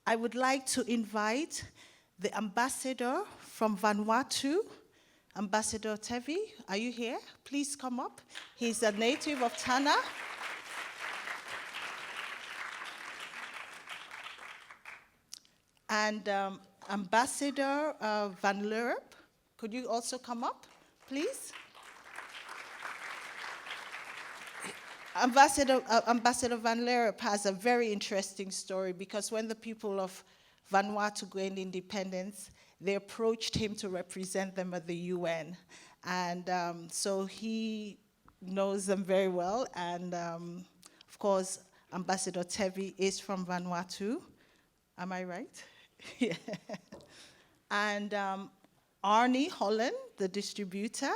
I would like to invite the ambassador from Vanuatu, Ambassador Tevi. Are you here? Please come up. He's a native of Tanna. And Ambassador Van Lierop, could you also come up, please? Ambassador Van Lierop has a very interesting story, because when the people of Vanuatu gained independence, they approached him to represent them at the UN. And so he knows them very well. And of course, Ambassador Tevi is from Vanuatu. Am I right? Yeah. And Arnie Holland, the distributor,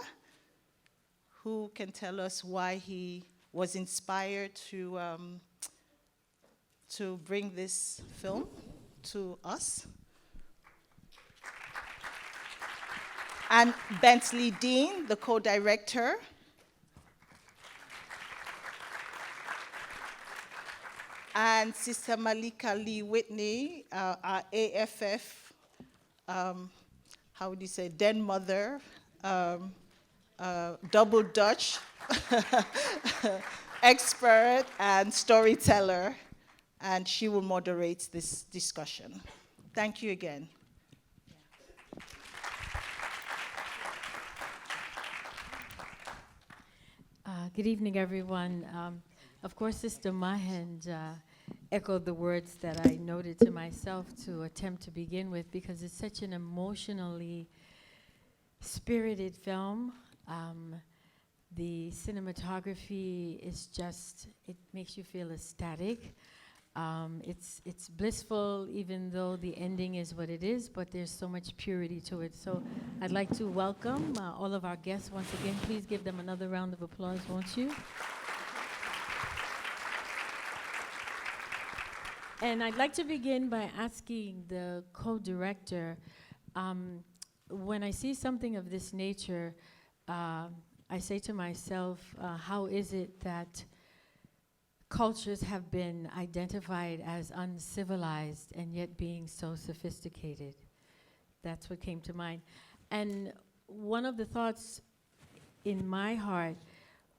who can tell us why he was inspired to bring this film to us. And Bentley Dean, the co-director. And Sister Malika Lee Whitney, our AFF, how would you say, den mother, double Dutch expert and storyteller, and she will moderate this discussion. Thank you again. Good evening, everyone. Of course, Sister Mahend echoed the words that I noted to myself to attempt to begin with, because it's such an emotionally spirited film. The cinematography is just, it makes you feel ecstatic. It's blissful, even though the ending is what it is, but there's so much purity to it. So I'd like to welcome all of our guests once again. Please give them another round of applause, won't you? And I'd like to begin by asking the co-director, when I see something of this nature, I say to myself, how is it that cultures have been identified as uncivilized and yet being so sophisticated? That's what came to mind. And one of the thoughts in my heart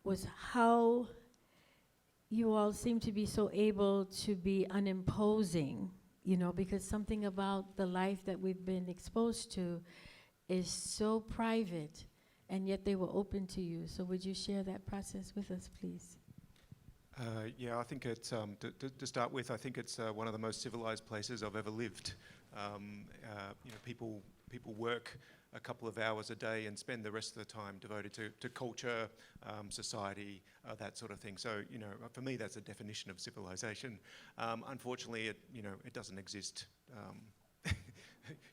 was how you all seem to be so able to be unimposing, you know, because something about the life that we've been exposed to is so private, and yet they were open to you. So would you share that process with us, please? Yeah, I think it's, to start with, I think it's one of the most civilized places I've ever lived. You know, people work a couple of hours a day and spend the rest of the time devoted to culture, society, that sort of thing. So, you know, for me, that's a definition of civilization. Unfortunately, it doesn't exist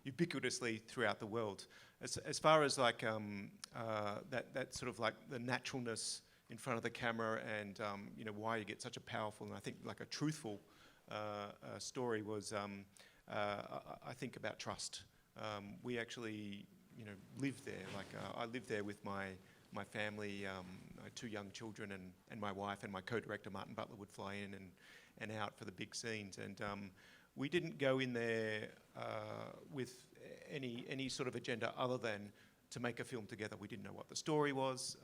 ubiquitously throughout the world. As far as like that sort of like the naturalness in front of the camera, and you know, why you get such a powerful and I think like a truthful story was I think about trust. We actually, you know, lived there. Like I lived there with my family, two young children, and my wife, and my co-director Martin Butler would fly in and out for the big scenes. And we didn't go in there with any sort of agenda other than to make a film together. We didn't know what the story was,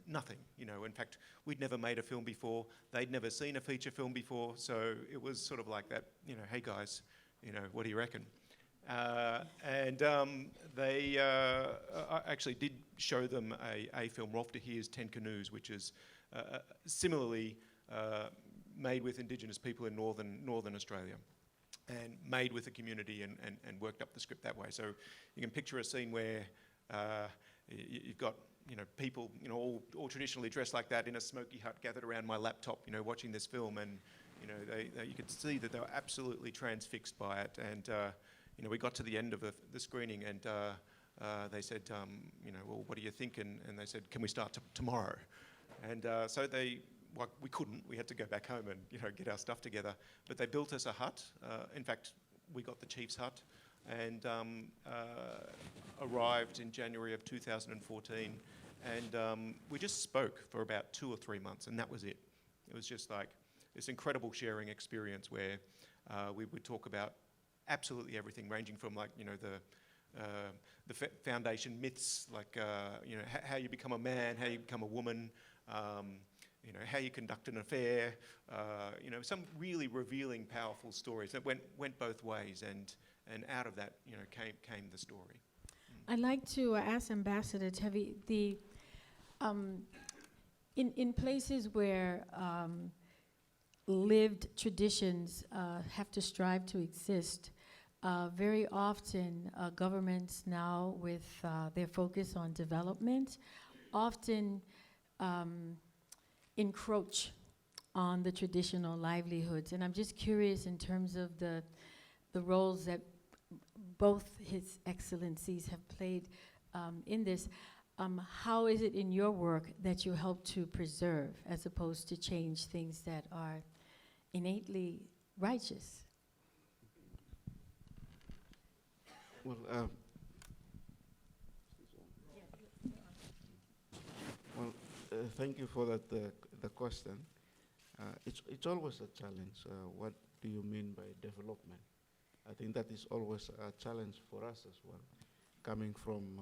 nothing, you know. In fact, we'd never made a film before. They'd never seen a feature film before, so it was sort of like that, you know, hey guys, you know, what do you reckon? They I actually did show them a film, Rolf de Heer's 10 Canoes, which is similarly made with Indigenous people in northern Australia, and made with the community and worked up the script that way. So you can picture a scene where you've got, you know, people, you know, all traditionally dressed like that in a smoky hut gathered around my laptop, you know, watching this film, and you know, you could see that they were absolutely transfixed by it. And you know, we got to the end of the screening, and they said, you know, well, what do you think? And they said, can we start tomorrow? And so we couldn't. We had to go back home and, you know, get our stuff together. But they built us a hut. In fact, we got the chief's hut, and arrived in January of 2014. And we just spoke for about 2 or 3 months, and that was it. It was just like this incredible sharing experience where we would talk about absolutely everything, ranging from like the foundation myths, like how you become a man, how you become a woman, how you conduct an affair, some really revealing, powerful stories that went both ways, and out of that came the story. I'd like to ask Ambassador Tevi, in places where lived traditions have to strive to exist, very often governments now, with their focus on development, often encroach on the traditional livelihoods. And I'm just curious in terms of the roles that both His Excellencies have played in this. How is it in your work that you help to preserve as opposed to change things that are innately righteous? Well, thank you for that the question. It's always a challenge. What do you mean by development? I think that is always a challenge for us as well, coming from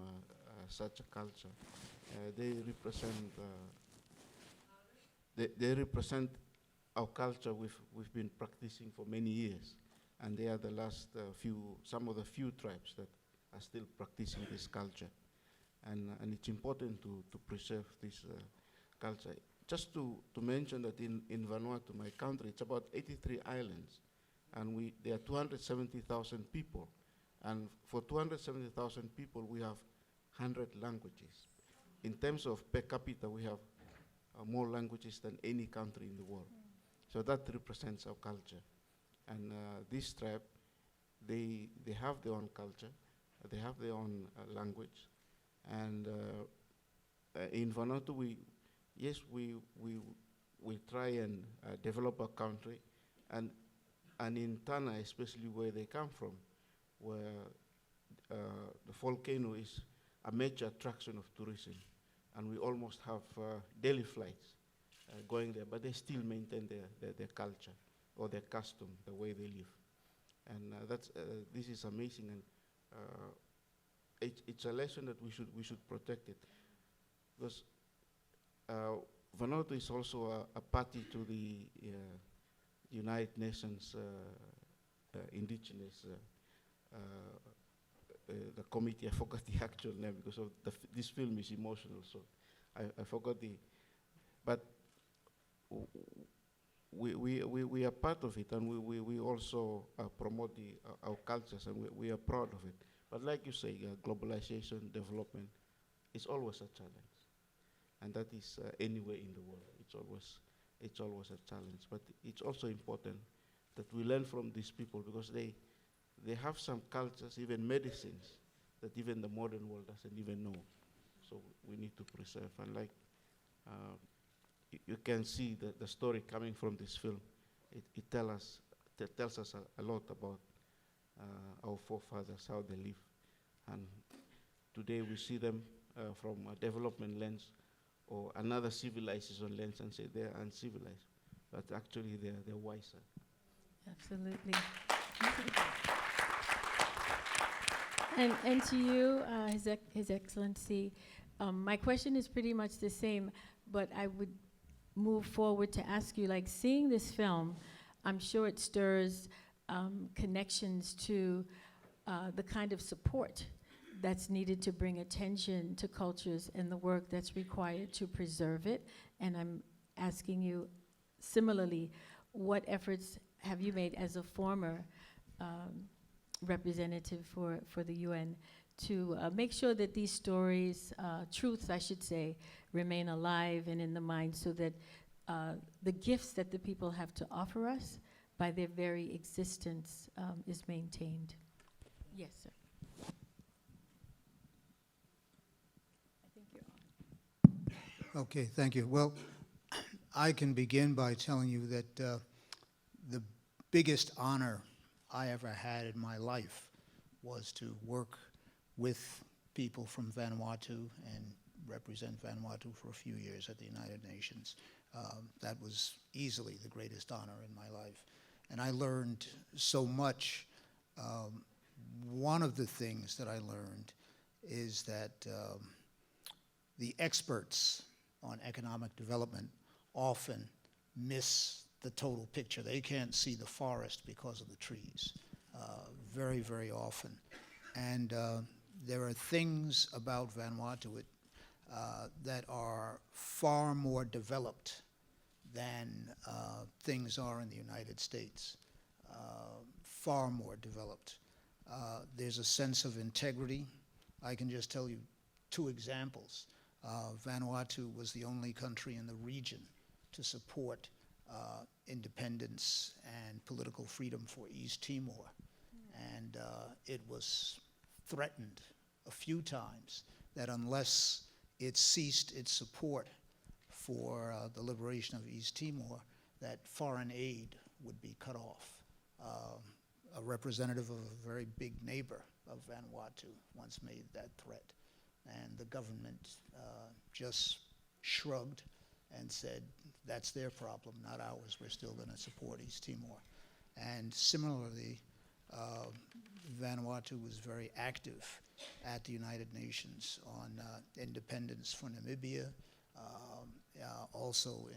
such a culture. They represent our culture we've been practicing for many years, and they are the last some of the few tribes that are still practicing this culture, and it's important to preserve this culture. Just to mention that in Vanuatu, my country, it's about 83 islands, and there are 270,000 people, and for 270,000 people we have 100 languages. In terms of per capita, we have more languages than any country in the world. So that represents our culture. And this tribe, they have their own culture, they have their own language. And in Vanuatu, we try and develop our country. And in Tanna, especially where they come from, where the volcano is a major attraction of tourism. And we almost have daily flights going there, but they still maintain their culture or their custom, the way they live. And this is amazing, and it's a lesson that we should protect it. Because Vanuatu is also a party to the United Nations indigenous the committee. I forgot the actual name because of this film is emotional, so I forgot but we are part of it, and we also promote our cultures, and we are proud of it. But like you say, globalization, development, is always a challenge, and that is anywhere in the world. It's always a challenge. But it's also important that we learn from these people, because they have some cultures, even medicines, that even the modern world doesn't even know. So we need to preserve. And like you can see the story coming from this film. It tells us a lot about our forefathers, how they live. And today we see them from a development lens or another civilization lens and say they're uncivilized. But actually they're wiser. Absolutely. And to you, His Excellency, my question is pretty much the same, but I would move forward to ask you, like, seeing this film, I'm sure it stirs connections to the kind of support that's needed to bring attention to cultures and the work that's required to preserve it. And I'm asking you, similarly, what efforts have you made as a former representative for the UN to make sure that these stories, truths I should say, remain alive and in the mind, so that the gifts that the people have to offer us by their very existence is maintained? Yes, sir. I think you're on. Okay, thank you. Well, I can begin by telling you that the biggest honor I ever had in my life was to work with people from Vanuatu and represent Vanuatu for a few years at the United Nations. That was easily the greatest honor in my life. And I learned so much one of the things that I learned is that the experts on economic development often miss the total picture. They can't see the forest because of the trees, very, very often. And there are things about Vanuatu that are far more developed than things are in the United States, far more developed. There's a sense of integrity. I can just tell you 2 examples. Vanuatu was the only country in the region to support independence and political freedom for East Timor. And it was threatened a few times that unless it ceased its support for the liberation of East Timor, that foreign aid would be cut off. A representative of a very big neighbor of Vanuatu once made that threat. And the government just shrugged and said, that's their problem, not ours. We're still going to support East Timor. And similarly, Vanuatu was very active at the United Nations on independence for Namibia, also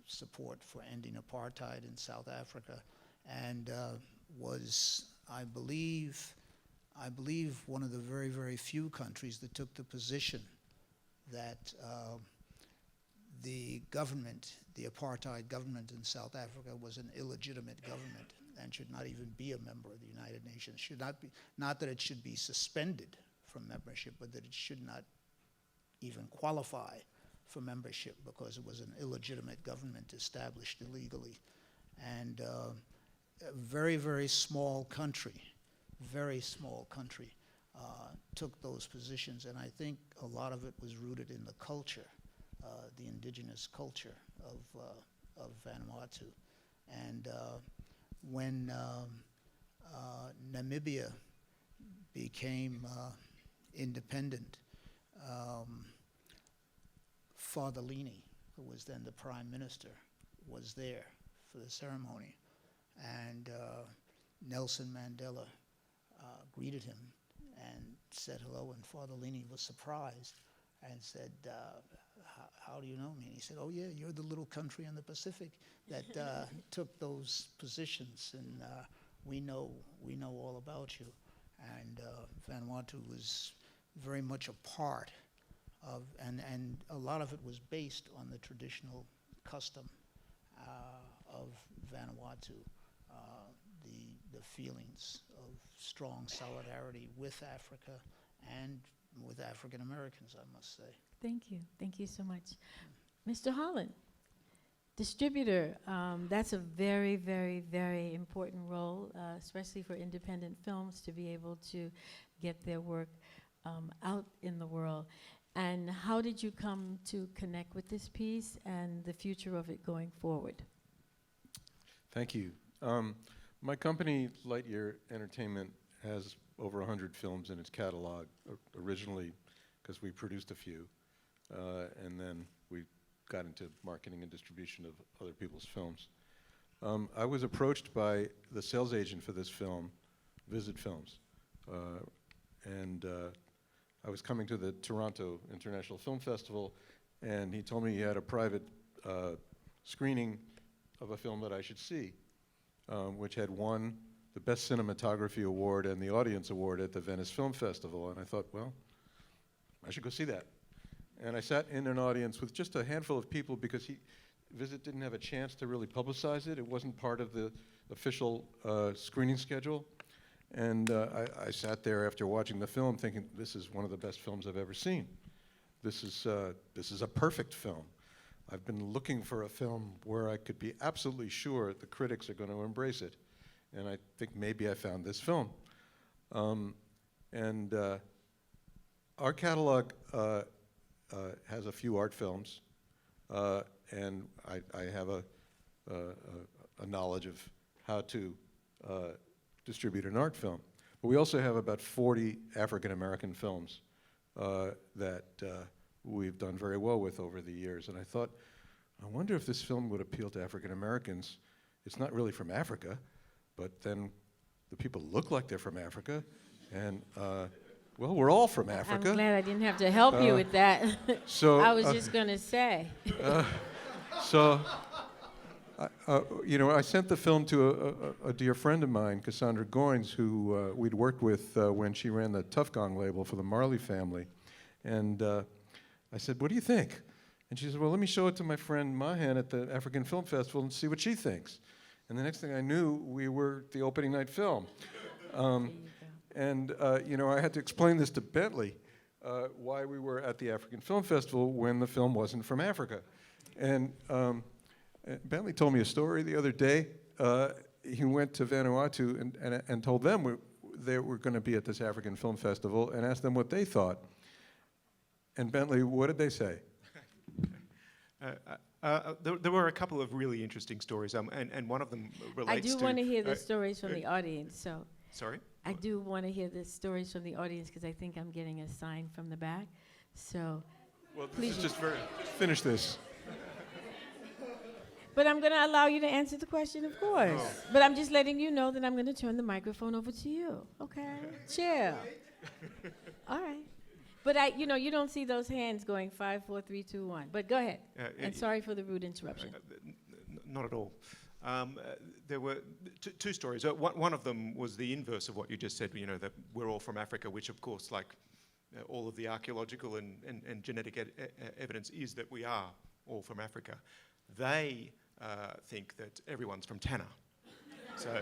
support for ending apartheid in South Africa, and was, I believe, one of the very, very few countries that took the position that the government, the apartheid government in South Africa, was an illegitimate government and should not even be a member of the United Nations. Should not be, not that it should be suspended from membership, but that it should not even qualify for membership because it was an illegitimate government established illegally. And a very, very small country, took those positions, and I think a lot of it was rooted in the culture, the indigenous culture of Vanuatu. And when Namibia became independent, Father Lini, who was then the prime minister, was there for the ceremony, and Nelson Mandela greeted him and said hello, and Father Lini was surprised and said, how do you know me? And he said, oh yeah, you're the little country in the Pacific that took those positions, and we know all about you. And Vanuatu was very much a part of, and a lot of it was based on the traditional custom of Vanuatu, the feelings of strong solidarity with Africa and with African Americans, I must say. Thank you. Thank you so much. Mr. Holland, distributor, that's a very, very, very important role, especially for independent films to be able to get their work out in the world. And how did you come to connect with this piece and the future of it going forward? Thank you. My company, Lightyear Entertainment, has over 100 films in its catalog, originally because we produced a few, and then we got into marketing and distribution of other people's films. I was approached by the sales agent for this film, Visit Films, and I was coming to the Toronto International Film Festival, and he told me he had a private screening of a film that I should see, which had won the Best Cinematography Award and the Audience Award at the Venice Film Festival. And I thought, well, I should go see that. And I sat in an audience with just a handful of people because Visit didn't have a chance to really publicize it. It wasn't part of the official screening schedule. And I sat there after watching the film thinking, this is one of the best films I've ever seen. This is a perfect film. I've been looking for a film where I could be absolutely sure the critics are going to embrace it. And I think maybe I found this film. Our catalog has a few art films, and I have a knowledge of how to distribute an art film. But we also have about 40 African-American films that we've done very well with over the years. And I thought, I wonder if this film would appeal to African Americans. It's not really from Africa, but then the people look like they're from Africa, and well, we're all from Africa. I'm glad I didn't have to help you with that. So I was just going to say. So, you know, I sent the film to a dear friend of mine, Cassandra Goins, who we'd worked with when she ran the Tough Gong label for the Marley family. And I said, what do you think? And she said, well, let me show it to my friend Mahan at the African Film Festival and see what she thinks. And the next thing I knew, we were the opening night film. And, you know, I had to explain this to Bentley, why we were at the African Film Festival when the film wasn't from Africa. And Bentley told me a story the other day. He went to Vanuatu and told them they were going to be at this African Film Festival and asked them what they thought. And Bentley, what did they say? There were a couple of really interesting stories, and one of them relates I do to... want to hear the stories from the audience, so... Sorry? I do want to hear the stories from the audience because I think I'm getting a sign from the back. So, Well, please. just finish this. But I'm going to allow you to answer the question, of course. Oh. But I'm just letting you know that I'm going to turn the microphone over to you. Okay? Chill. All right. But you know, you don't see those hands going 5, 4, 3, 2, 1. But go ahead. And sorry for the rude interruption. Not at all. There were two stories. One of them was the inverse of what you just said, you know, that we're all from Africa, which of course, like all of the archaeological and genetic evidence is that we are all from Africa. They think that everyone's from Tanna. So,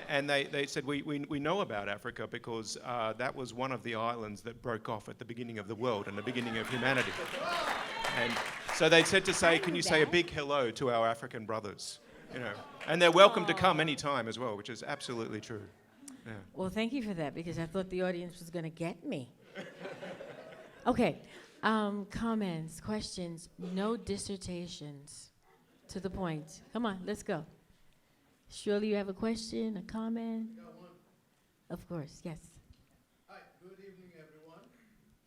and they said we know about Africa because that was one of the islands that broke off at the beginning of the world and the beginning of humanity. And so they said to say, can you say a big hello to our African brothers? You know, and they're welcome to come anytime as well, which is absolutely true. Yeah. Well, thank you for that because I thought the audience was going to get me. Okay. Comments, questions, no dissertations. To the point. Come on, let's go. Surely you have a question, a comment? Got one. Of course, yes. Hi, good evening, everyone.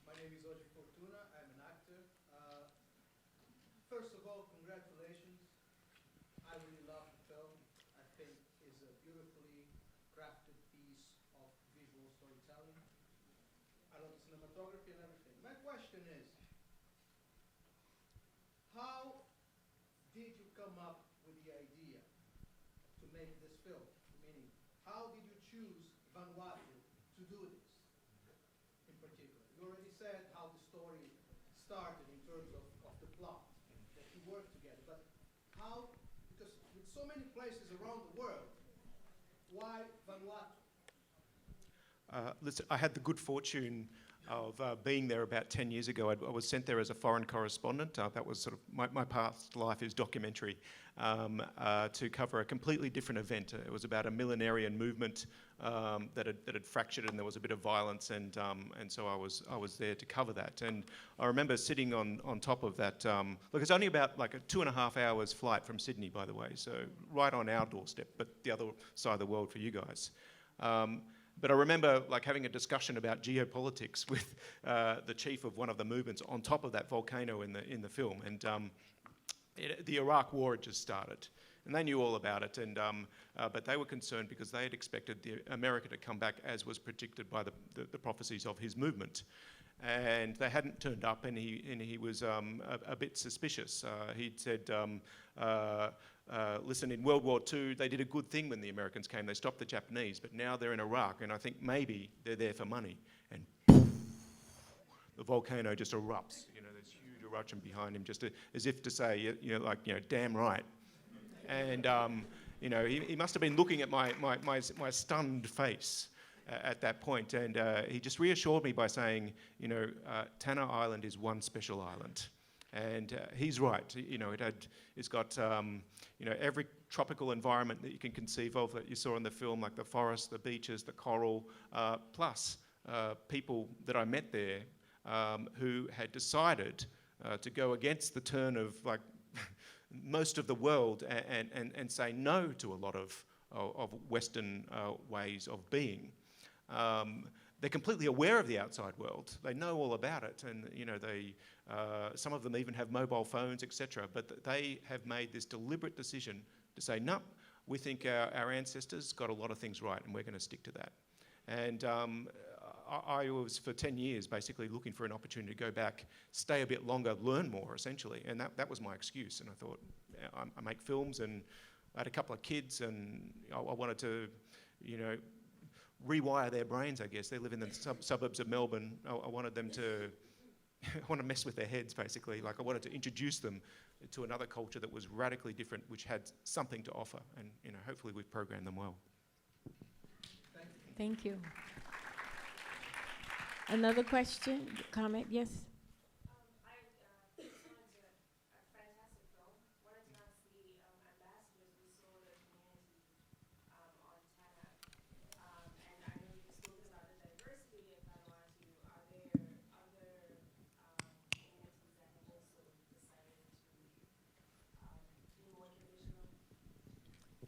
My name is Oji Fortuna. I'm an actor. First of all, congratulations. I really love the film. I think it's a beautifully crafted piece of visual storytelling. I love the cinematography and everything. My question is, how did you come up with the idea to make this film? Meaning, how did you choose Vanuatu to do this in particular? You already said how the story started in terms of the plot, that you worked together, but how, because with so many places around the world, why Vanuatu? Listen, I had the good fortune of being there about 10 years ago. I was sent there as a foreign correspondent. That was sort of my past life is documentary to cover a completely different event. It was about a millenarian movement that had fractured, and there was a bit of violence, and so I was there to cover that. And I remember sitting on top of that. Look, it's only about like a 2.5 hours flight from Sydney, by the way, so right on our doorstep, but the other side of the world for you guys. But I remember like having a discussion about geopolitics with the chief of one of the movements on top of that volcano in the film, and the Iraq War had just started, and they knew all about it, and but they were concerned because they had expected America to come back as was predicted by the prophecies of his movement, and they hadn't turned up, and he was a bit suspicious. He'd said. Listen, in World War II, they did a good thing when the Americans came. They stopped the Japanese, but now they're in Iraq, and I think maybe they're there for money. And poof, the volcano just erupts. You know, there's huge eruption behind him, just as if to say, damn right. And you know, he must have been looking at my stunned face at that point, and he just reassured me by saying, you know, Tanna Island is one special island. And he's right. You know, it's got you know, every tropical environment that you can conceive of that you saw in the film, like the forest, the beaches, the coral, plus people that I met there who had decided to go against the turn of like most of the world and say no to a lot of Western ways of being. They're completely aware of the outside world. They know all about it, and you know, some of them even have mobile phones, etc. But they have made this deliberate decision to say, no, we think our ancestors got a lot of things right, and we're going to stick to that. And I was, for 10 years, basically looking for an opportunity to go back, stay a bit longer, learn more, essentially. And that was my excuse. And I thought, I make films, and I had a couple of kids, and I wanted to, rewire their brains, I guess. They live in the suburbs of Melbourne. I wanted them to, I want to mess with their heads, basically. Like, I wanted to introduce them to another culture that was radically different, which had something to offer. And, hopefully we've programmed them well. Thank you. Another question, comment? Yes?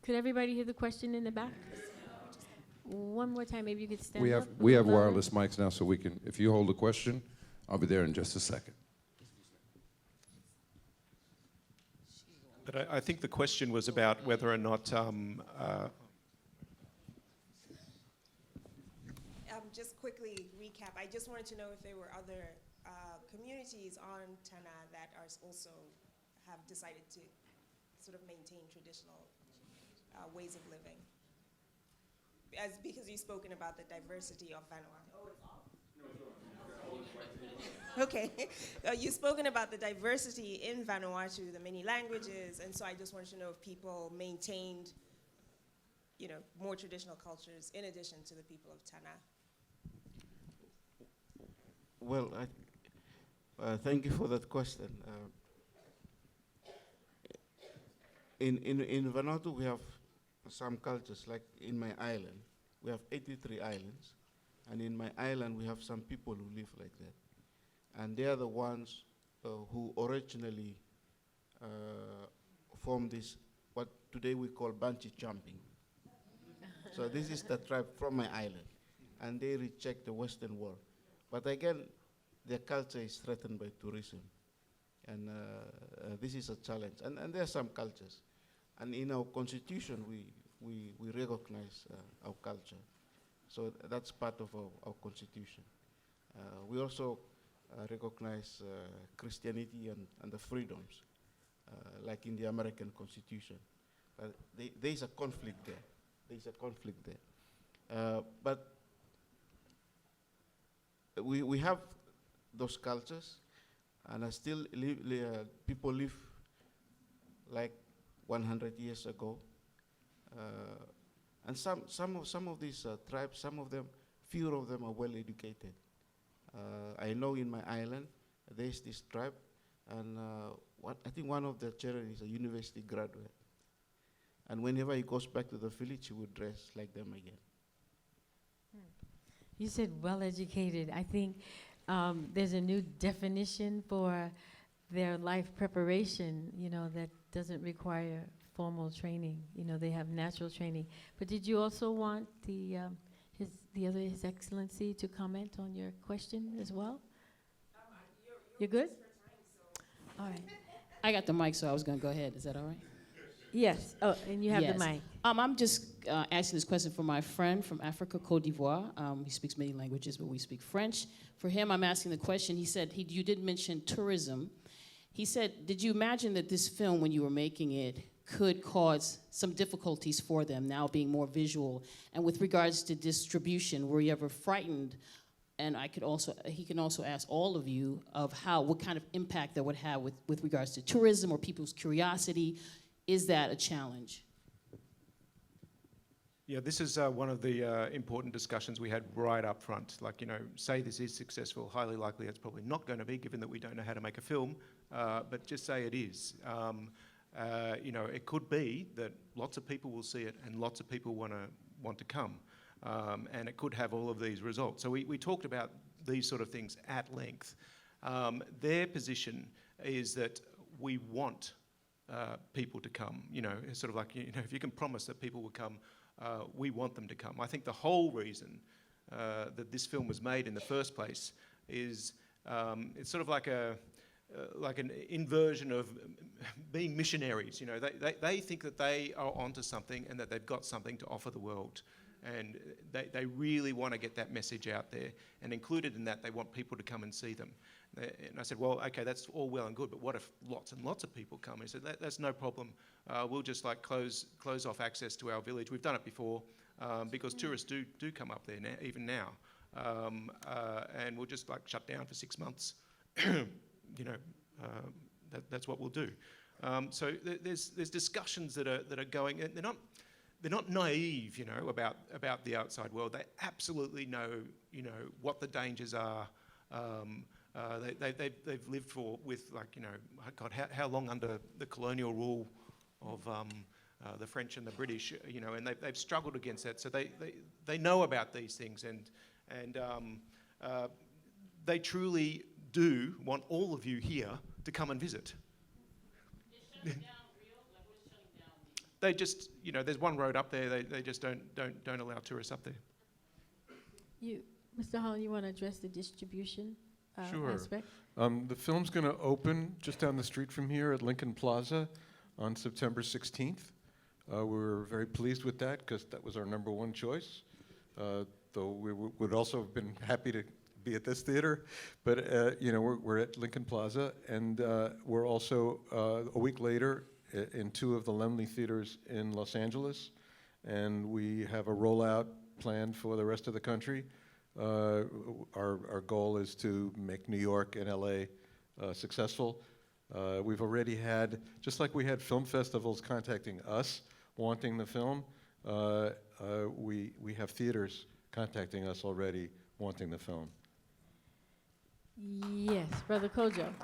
Could everybody hear the question in the back? One more time, maybe you could stand up. We have wireless mics now, so we can, if you hold the question, I'll be there in just a second. But I think the question was about whether or not... just quickly recap, I just wanted to know if there were other communities on Tanna that are also have decided to sort of maintain traditional ways of living. Because you've spoken about the diversity of Vanuatu. Oh, it's off? No, it's okay. You've spoken about the diversity in Vanuatu, the many languages, and so I just wanted to know if people maintained, more traditional cultures in addition to the people of Tanna. Well, thank you for that question. In Vanuatu, we have some cultures, like in my island. We have 83 islands, and in my island, we have some people who live like that. And they are the ones who originally formed this, what today we call bungee jumping. So this is the tribe from my island, and they reject the Western world. But again, their culture is threatened by tourism, and this is a challenge. And there are some cultures, and in our constitution, we recognize our culture. So that's part of our constitution. We also recognize Christianity and the freedoms, like in the American Constitution. There is a conflict there. There is a conflict there. But we have those cultures, and still people live like 100 years ago. And some of these tribes, some of them, few of them are well educated. I know in my island there's this tribe, and I think one of the children is a university graduate. And whenever he goes back to the village, he would dress like them again. You said well-educated. I think there's a new definition for their life preparation, that doesn't require formal training. They have natural training. But did you also want His Excellency to comment on your question as well? You're good? All right. I got the mic, so I was going to go ahead. Is that all right? Yes. Oh, and you have Yes. the mic. I'm just asking this question for my friend from Africa, Côte d'Ivoire. He speaks many languages, but we speak French. For him, I'm asking the question. He said, you did mention tourism. He said, did you imagine that this film, when you were making it, could cause some difficulties for them, now being more visual? And with regards to distribution, were you ever frightened? And he can also ask all of you of what kind of impact that would have with regards to tourism or people's curiosity. Is that a challenge? Yeah, this is one of the important discussions we had right up front. Like, say this is successful, highly likely it's probably not going to be, given that we don't know how to make a film, but just say it is. It could be that lots of people will see it and lots of people want to come. And it could have all of these results. So we talked about these sort of things at length. Their position is that we want people to come. Sort of like, if you can promise that people will come, we want them to come. I think the whole reason that this film was made in the first place is it's sort of like like an inversion of being missionaries. You know, they think that they are onto something and that they've got something to offer the world. And they really want to get that message out there. And included in that, they want people to come and see them. And I said, well, okay, that's all well and good, but what if lots and lots of people come? He said, that's no problem. We'll just like close off access to our village. We've done it before because tourists do come up there now, even now. And we'll just like shut down for 6 months. You know, that's what we'll do. So there's discussions that are going, and they're not naive, you know, about the outside world. They absolutely know, you know, what the dangers are. They've lived with like, you know, God, how long under the colonial rule of the French and the British, you know, and they've struggled against that. So they know about these things, and they truly do want all of you here to come and visit. They just, you know, there's one road up there. They just don't allow tourists up there. Mr. Holland, you want to address the distribution Sure. aspect? The film's going to open just down the street from here at Lincoln Plaza on September 16th. We're very pleased with that because that was our #1 choice. Though we would also have been happy to be at this theater, but you know, we're at Lincoln Plaza, and we're also a week later in 2 of the Laemmle theaters in Los Angeles, and we have a rollout planned for the rest of the country. Our goal is to make New York and LA successful. We've already had, just like we had film festivals contacting us wanting the film, we have theaters contacting us already wanting the film. Yes, Brother Kojo.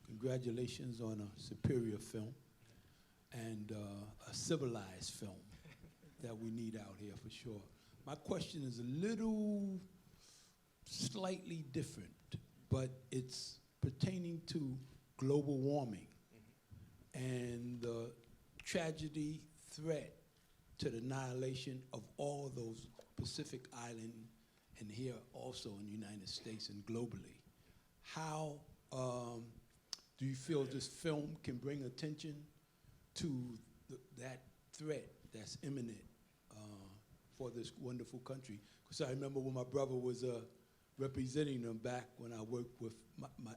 Congratulations on a superior film and a civilized film that we need out here for sure. My question is a little slightly different, but it's pertaining to global warming and the tragedy, threat to the annihilation of all those Pacific Islands and here also in the United States and globally. How do you feel this film can bring attention to that threat that's imminent for this wonderful country? Because I remember when my brother was representing them back when I worked with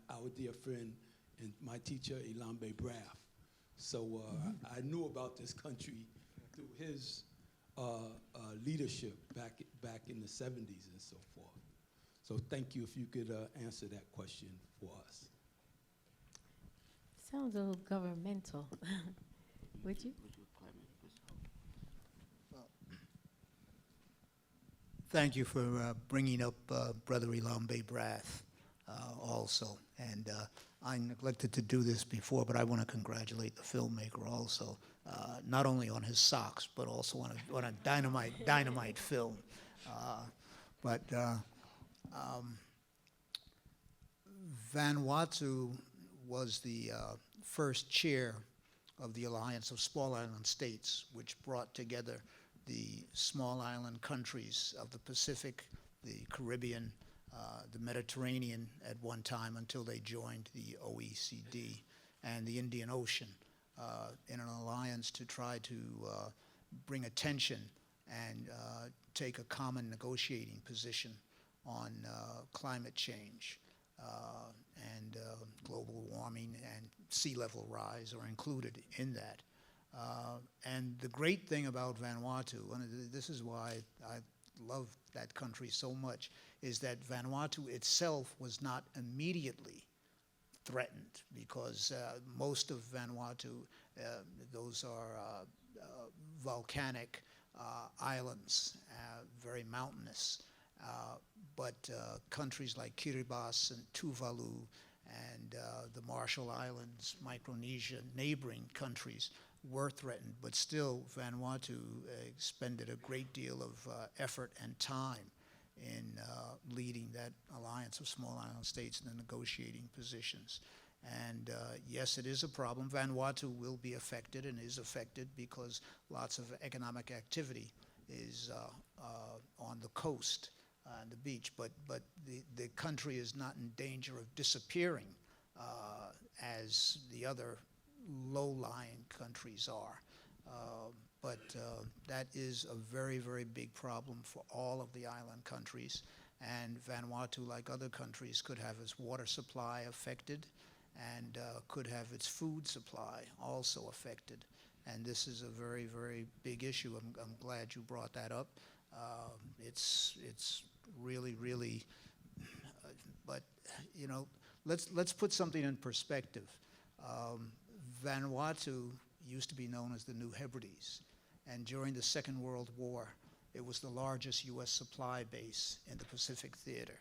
our dear friend and my teacher, Ilambe Braff. So I knew about this country through his leadership back in the 70s and so forth. So thank you if you could answer that question for us. Sounds a little governmental. Would you? Thank you for bringing up Brother Ilambe Braff also. And I neglected to do this before, but I want to congratulate the filmmaker also, not only on his socks, but also on a dynamite film. Vanuatu was the first chair of the Alliance of Small Island States, which brought together the small island countries of the Pacific, the Caribbean, the Mediterranean at one time until they joined the OECD, and the Indian Ocean in an alliance to try to bring attention and take a common negotiating position on climate change and global warming and sea level rise are included in that. And the great thing about Vanuatu, and this is why I love that country so much, is that Vanuatu itself was not immediately threatened because most of Vanuatu, those are volcanic islands, very mountainous. But countries like Kiribati and Tuvalu and the Marshall Islands, Micronesia, neighboring countries were threatened, but still Vanuatu expended a great deal of effort and time in leading that alliance of small island states in the negotiating positions. And yes, it is a problem. Vanuatu will be affected and is affected because lots of economic activity is on the coast. on the beach, but the country is not in danger of disappearing as the other low-lying countries are. But that is a very, very big problem for all of the island countries. And Vanuatu, like other countries, could have its water supply affected and could have its food supply also affected. And this is a very, very big issue. I'm glad you brought that up. It's really, really, but you know, let's put something in perspective. Vanuatu used to be known as the New Hebrides, and during the Second World War, it was the largest U.S. supply base in the Pacific Theater.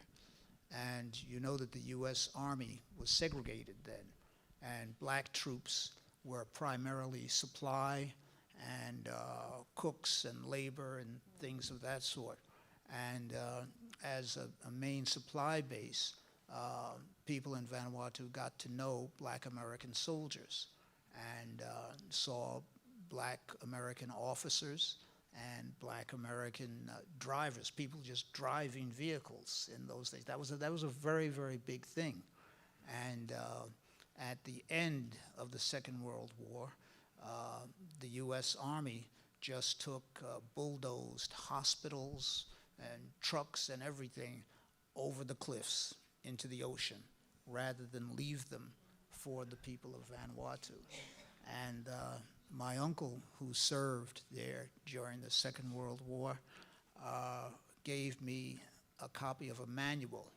And you know that the U.S. Army was segregated then, and black troops were primarily supply and cooks and labor and things of that sort. And as a main supply base, people in Vanuatu got to know black American soldiers and saw black American officers and black American drivers, people just driving vehicles in those days. That was a very, very big thing. And at the end of the Second World War, the U.S. Army just took bulldozed hospitals and trucks and everything over the cliffs into the ocean rather than leave them for the people of Vanuatu. And my uncle, who served there during the Second World War, gave me a copy of a manual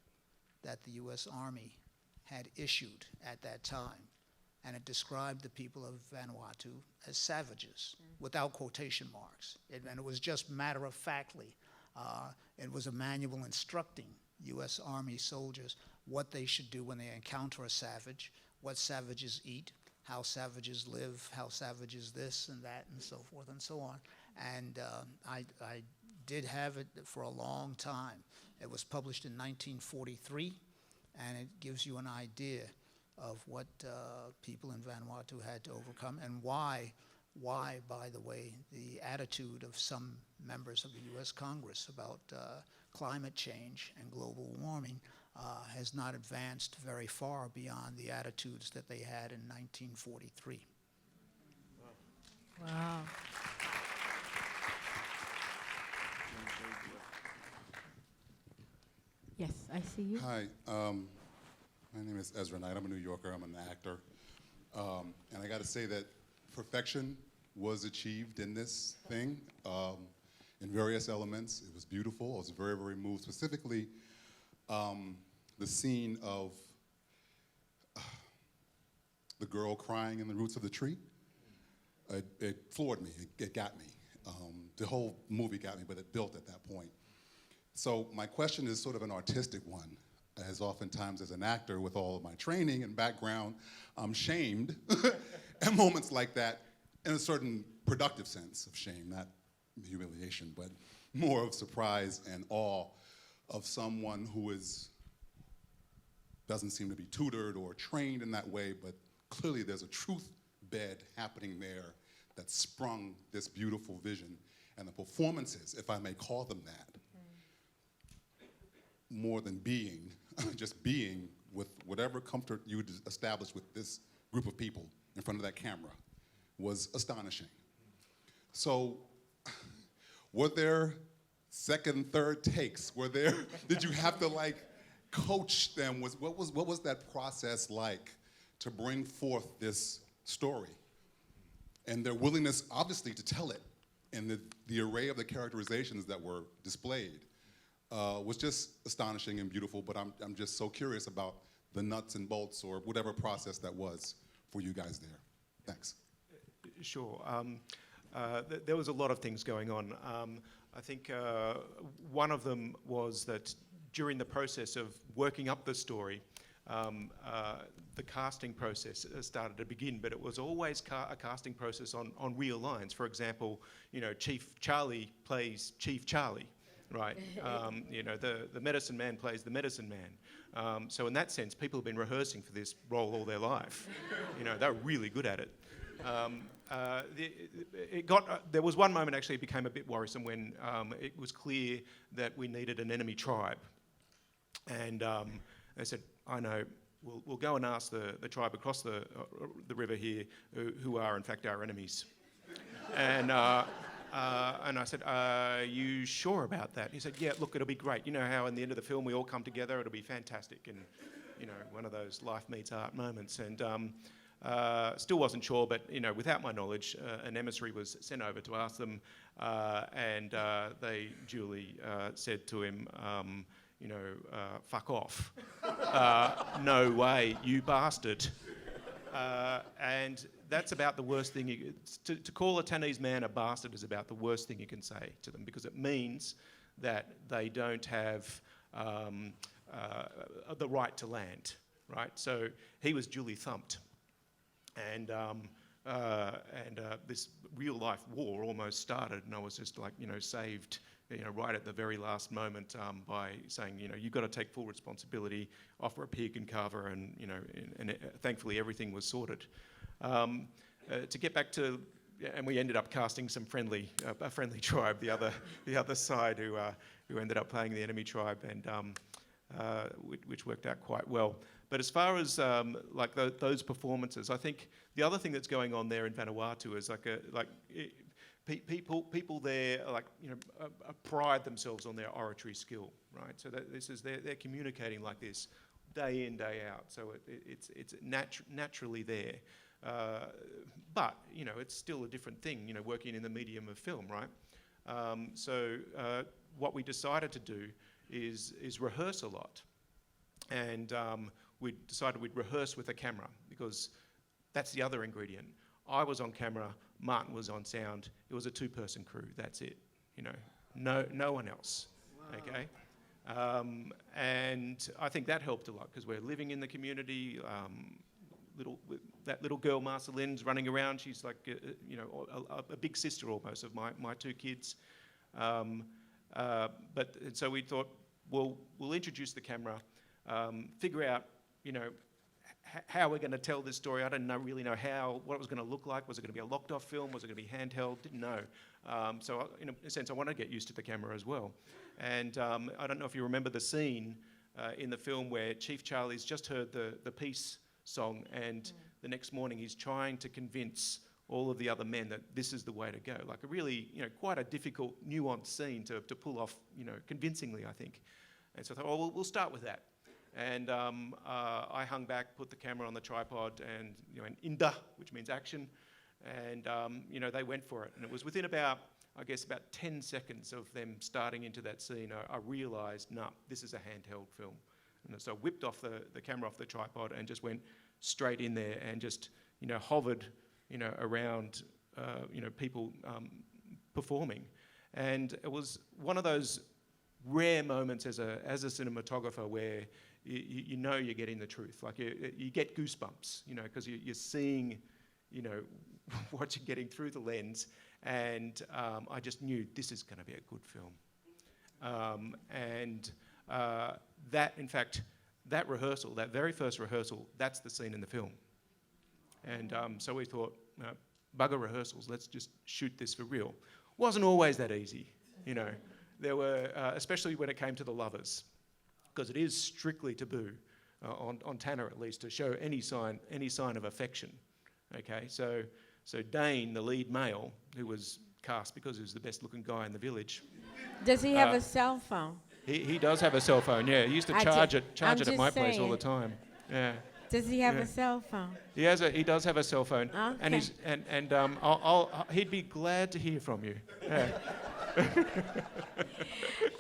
that the U.S. Army had issued at that time. And it described the people of Vanuatu as savages, without quotation marks. And it was just matter-of-factly. It was a manual instructing U.S. Army soldiers what they should do when they encounter a savage, what savages eat, how savages live, how savages this and that, and so forth and so on. And I did have it for a long time. It was published in 1943, and it gives you an idea of what people in Vanuatu had to overcome, and why, by the way, the attitude of some members of the U.S. Congress about climate change and global warming has not advanced very far beyond the attitudes that they had in 1943. Wow. Yes, I see you. Hi, my name is Ezra Knight. I'm a New Yorker. I'm an actor. And I got to say that perfection was achieved in this thing in various elements. It was beautiful. I was very, very moved. Specifically, the scene of the girl crying in the roots of the tree. It floored me. It got me. The whole movie got me, but it built at that point. So my question is sort of an artistic one, as oftentimes as an actor with all of my training and background, I'm shamed at moments like that in a certain productive sense of shame, not humiliation, but more of surprise and awe of someone who doesn't seem to be tutored or trained in that way, but clearly there's a truth bed happening there that sprung this beautiful vision. And the performances, if I may call them that, more than being, just being with whatever comfort you established with this group of people in front of that camera was astonishing. So, were there second, third takes? Did you have to like coach them? What was that process like to bring forth this story? And their willingness, obviously, to tell it, and the array of the characterizations that were displayed was just astonishing and beautiful, but I'm just so curious about the nuts and bolts or whatever process that was for you guys there. Thanks. Sure. There was a lot of things going on. I think one of them was that during the process of working up the story, the casting process started to begin, but it was always a casting process on real lines. For example, Chief Charlie plays Chief Charlie, right? The medicine man plays the medicine man. So in that sense, people have been rehearsing for this role all their life. They're really good at it. there was one moment actually it became a bit worrisome when it was clear that we needed an enemy tribe. And they said, I know, we'll go and ask the tribe across the river here who are in fact our enemies. And I said, are you sure about that? He said, yeah, look, it'll be great. You know how in the end of the film we all come together, it'll be fantastic. And, you know, one of those life meets art moments. And still wasn't sure, but, you know, without my knowledge, an emissary was sent over to ask them, and they duly said to him, you know, fuck off. No way, you bastard. And that's about the worst thing to call a Tannese man a bastard is about the worst thing you can say to them, because it means that they don't have the right to land, right? So he was duly thumped. And this real life war almost started, and I was just like, you know, saved, you know, right at the very last moment by saying, you know, you've got to take full responsibility, offer a pig and carver, and, you know, and thankfully everything was sorted. To get back to, and we ended up casting a friendly tribe, the other side, who ended up playing the enemy tribe, and which worked out quite well. But as far as like those performances, I think the other thing that's going on there in Vanuatu is people there are like, you know, pride themselves on their oratory skill, right? So that they're communicating like this day in, day out. So it's naturally there. But, you know, it's still a different thing, you know, working in the medium of film, right? So what we decided to do is rehearse a lot. And we decided we'd rehearse with a camera, because that's the other ingredient. I was on camera, Martin was on sound. It was a two-person crew, that's it. You know, no one else, wow. Okay? And I think that helped a lot, because we're living in the community. That little girl, Marceline's running around. She's like, you know, a big sister almost of my two kids. And so we thought, well, we'll introduce the camera, figure out, you know, how we're going to tell this story. I didn't really know what it was going to look like. Was it going to be a locked-off film? Was it going to be handheld? Didn't know. So in a sense, I wanted to get used to the camera as well. And I don't know if you remember the scene in the film where Chief Charlie's just heard the peace song, and the next morning he's trying to convince all of the other men that this is the way to go. Like a really, you know, quite a difficult, nuanced scene to pull off, you know, convincingly, I think. And so I thought, oh, we'll start with that. And I hung back, put the camera on the tripod, and, you know, an inda, which means action, and you know, they went for it. And it was within about 10 seconds of them starting into that scene, I realised, nah, this is a handheld film. And so I whipped off the camera off the tripod and just went straight in there and just, you know, hovered, you know, around, you know, people performing. And it was one of those rare moments as a cinematographer where you know you're getting the truth. Like you get goosebumps, you know, because you're seeing, you know, what you're getting through the lens. And I just knew this is going to be a good film. That, in fact, that rehearsal, that very first rehearsal, that's the scene in the film. And so we thought, bugger rehearsals, let's just shoot this for real. Wasn't always that easy, you know. There were, especially when it came to the lovers, because it is strictly taboo, on Tanna at least, to show any sign of affection. Okay, so Dain, the lead male, who was cast because he was the best looking guy in the village. Does he have a cell phone? He does have a cell phone, yeah. He used to charge it at my place all the time. Yeah. Does he have a cell phone? He does have a cell phone. Okay. And he'd be glad to hear from you. Yeah.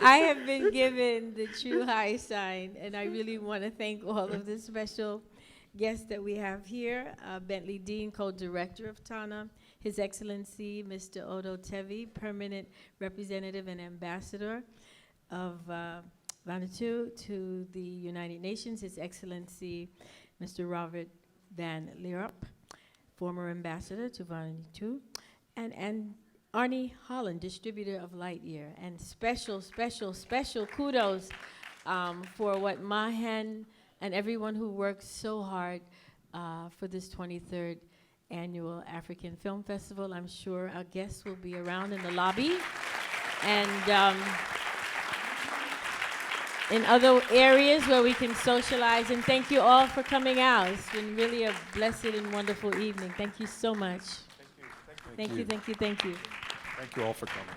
I have been given the true high sign, and I really want to thank all of the special guests that we have here. Bentley Dean, co-director of Tanna, His Excellency Mr. Odo Tevi, permanent representative and ambassador of Vanuatu to the United Nations, His Excellency Mr. Robert Van Lierop, former ambassador to Vanuatu, and Arnie Holland, distributor of Lightyear, and special kudos for what Mahan and everyone who worked so hard for this 23rd annual African Film Festival. I'm sure our guests will be around in the lobby and in other areas where we can socialize. And thank you all for coming out. It's been really a blessed and wonderful evening. Thank you so much. Thank you. Thank you. Thank you all for coming.